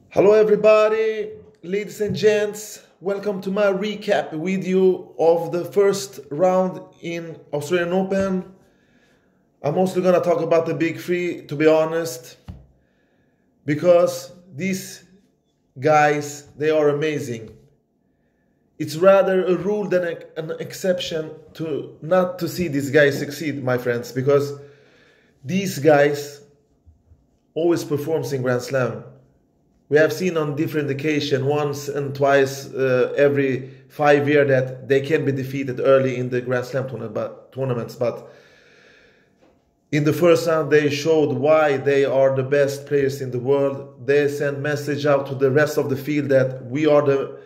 Hello everybody, ladies and gents, welcome to my recap video of the first round in Australian Open. I'm mostly gonna talk about the big three, to be honest, because these guys, they are amazing. It's rather a rule than an exception to not to see these guys succeed, my friends, because these guys always performs in Grand Slam. We have seen on different occasions, once and twice every 5 years, that they can be defeated early in the Grand Slam tournaments. But in the first round, they showed why they are the best players in the world. They sent message out to the rest of the field that we are the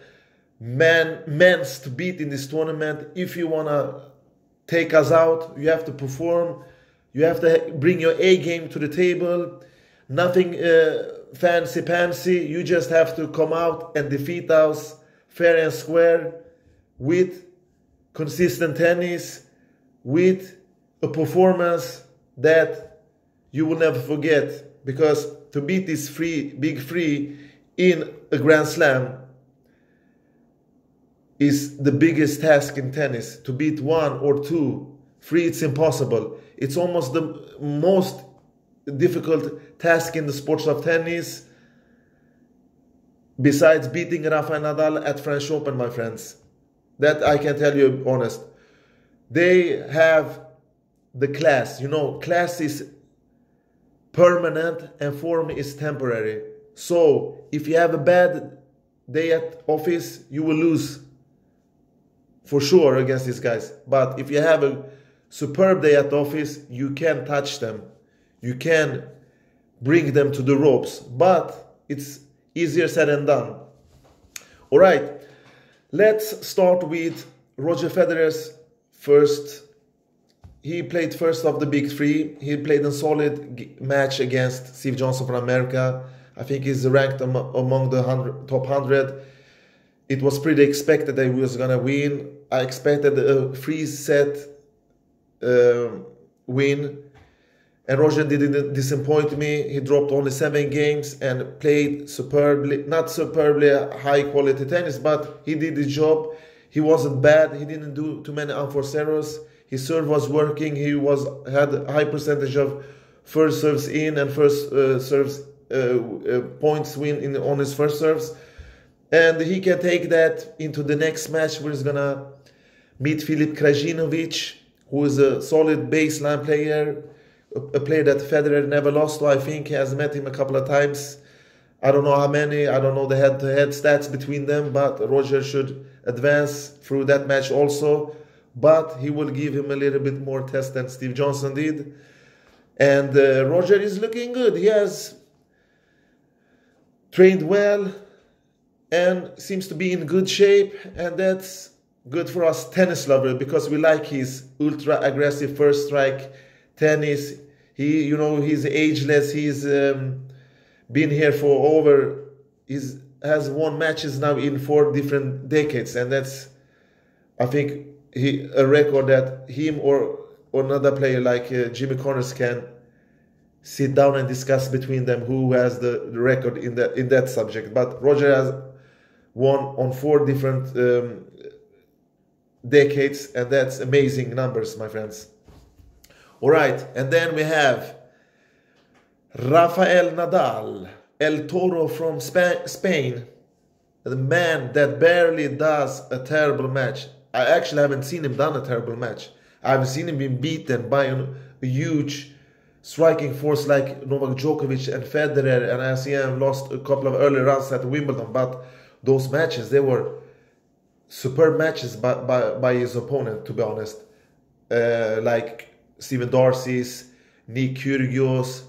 men to beat in this tournament. If you want to take us out, you have to perform. You have to bring your A game to the table. Nothing fancy pantsy. You just have to come out and defeat us fair and square with consistent tennis, with a performance that you will never forget. Because to beat these big three in a Grand Slam is the biggest task in tennis. To beat one or two, three, it's impossible. It's almost the most difficult task in the sports of tennis, besides beating Rafael Nadal at French Open, my friends. That I can tell you honest. They have the class. You know, class is permanent and form is temporary. So if you have a bad day at office, you will lose for sure against these guys. But if you have a superb day at office, you can touch them. You can bring them to the ropes, but it's easier said than done. All right, let's start with Roger Federer's first. He played first of the big three. He played a solid match against Steve Johnson from America. I think he's ranked among the top 100. It was pretty expected that he was going to win. I expected a 3-set win. And Roger didn't disappoint me. He dropped only 7 games and played superbly, not superbly high quality tennis, but he did his job. He wasn't bad. He didn't do too many unforced errors. His serve was working. He had a high percentage of first serves in and first serves points win on his first serves. And he can take that into the next match where he's gonna meet Filip Krajinovic, who is a solid baseline player. A player that Federer never lost to. I think he has met him a couple of times. I don't know how many. I don't know the head-to-head stats between them, but Roger should advance through that match also. But he will give him a little bit more test than Steve Johnson did. And Roger is looking good. He has trained well and seems to be in good shape. And that's good for us tennis lovers because we like his ultra-aggressive first strike tennis. He's ageless. He's been here for over. Has won matches now in 4 different decades, and that's, I think, a record that him or another player like Jimmy Connors can sit down and discuss between them who has the record in that subject. But Roger has won on 4 different decades, and that's amazing numbers, my friends. All right, and then we have Rafael Nadal, El Toro from Spain, the man that barely does a terrible match. I actually haven't seen him done a terrible match. I've seen him being beaten by a huge striking force like Novak Djokovic and Federer, and I see him lost a couple of early rounds at Wimbledon. But those matches, they were superb matches by his opponent, to be honest. Like Stephen Darcy's, Nick Kyrgios,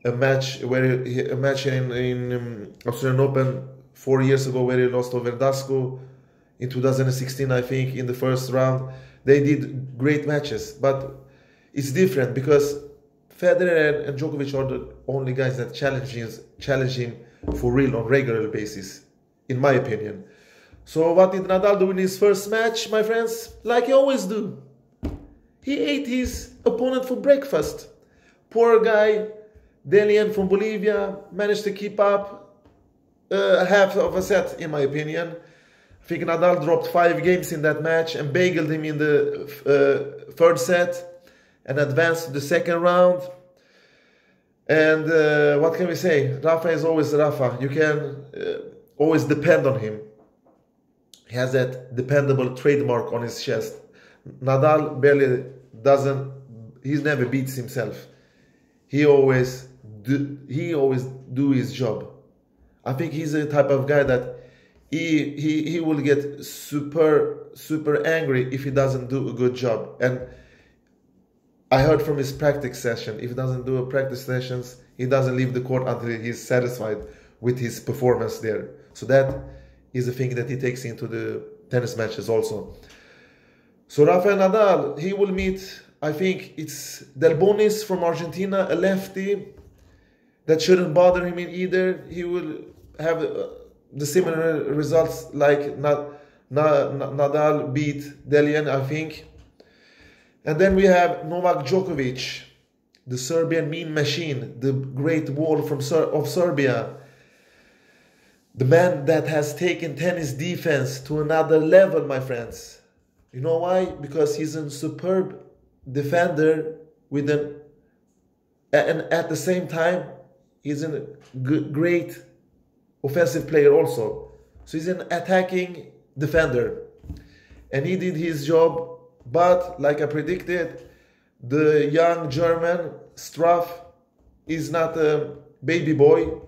a match in Australian Open 4 years ago where he lost to Verdasco in 2016, I think, in the first round. They did great matches, but it's different because Federer and Djokovic are the only guys that challenge him for real on regular basis, in my opinion. So what did Nadal do in his first match, my friends? Like he always do. He ate his opponent for breakfast. Poor guy, Delian from Bolivia, managed to keep up half of a set, in my opinion. I think Nadal dropped 5 games in that match and bageled him in the third set and advanced to the second round. And what can we say? Rafa is always Rafa. You can always depend on him. He has that dependable trademark on his chest. Nadal barely doesn't, he never beats himself. He always do his job. I think he's the type of guy that he will get super angry if he doesn't do a good job. And I heard from his practice session, if he doesn't do a practice sessions, he doesn't leave the court until he's satisfied with his performance there. So that is a thing that he takes into the tennis matches also. So Rafael Nadal, he will meet, I think it's Delbonis from Argentina, a lefty. That shouldn't bother him either. He will have the similar results like Nadal beat Delian, I think. And then we have Novak Djokovic, the Serbian mean machine, the great wall of Serbia. The man that has taken tennis defense to another level, my friends. You know why? Because he's a superb defender with and at the same time, he's a great offensive player also. So he's an attacking defender. And he did his job. But like I predicted, the young German Struff is not a baby boy.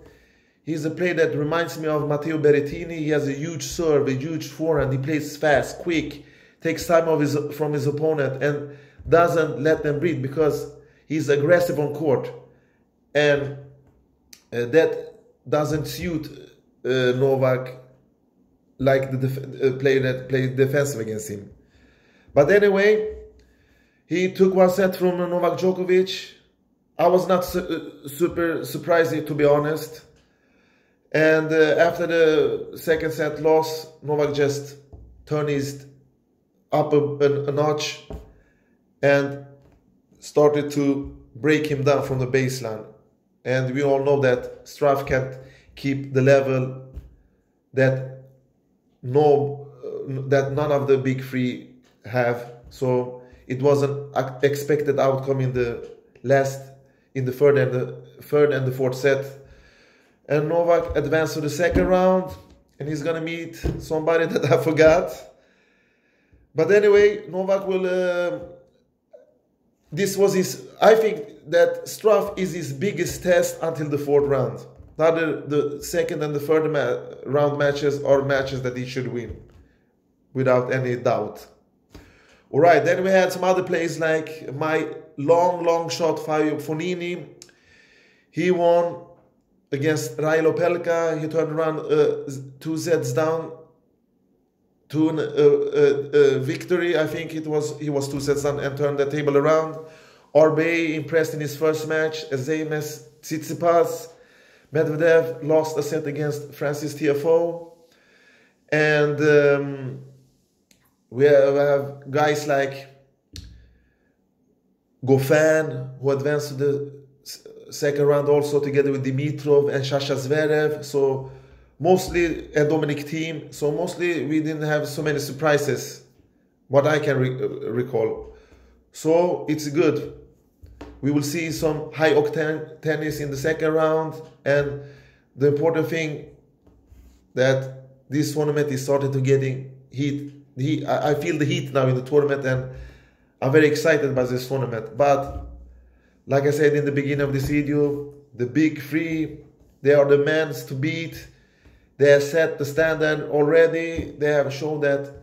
He's a player that reminds me of Matteo Berrettini. He has a huge serve, a huge forehand. He plays fast, quick, takes time from his opponent and doesn't let them breathe because he's aggressive on court. And that doesn't suit Novak like the player that plays defensive against him. But anyway, he took 1 set from Novak Djokovic. I was not super surprised, to be honest. And after the second set loss, Novak just turned his up a notch and started to break him down from the baseline. And we all know that Struff can't keep the level that none of the big three have. So it was an expected outcome in the third and the fourth set. And Novak advanced to the second round, and he's gonna meet somebody that I forgot. But anyway, Novak will. I think that Struff is his biggest test until the fourth round. Now the second and the third round matches are matches that he should win, without any doubt. All right, then we had some other plays like my long shot Fabio Fognini. He won against Rail Opelka. He turned around 2 sets down to a victory. I think he was 2 sets down and turned the table around. RBA impressed in his first match, same as Tsitsipas. Medvedev lost a set against Francis Tiafoe. And we have guys like Goffin, who advanced to the second round also together with Dimitrov and Sasha Zverev. So mostly a Dominic Thiem. So mostly we didn't have so many surprises, what I can recall. So it's good. We will see some high octane tennis in the second round. And the important thing that this tournament is starting to getting heat. I feel the heat now in the tournament, and I'm very excited about this tournament. But like I said in the beginning of this video, the big three, they are the men to beat. They have set the standard already. They have shown that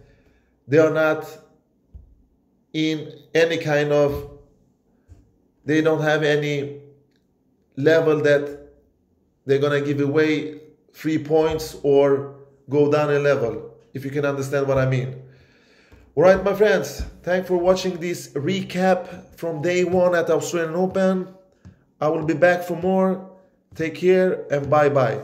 they are not in any kind of, they don't have any level that they're going to give away 3 points or go down a level, if you can understand what I mean. Alright, my friends, thanks for watching this recap from day 1 at Australian Open. I will be back for more. Take care and bye-bye.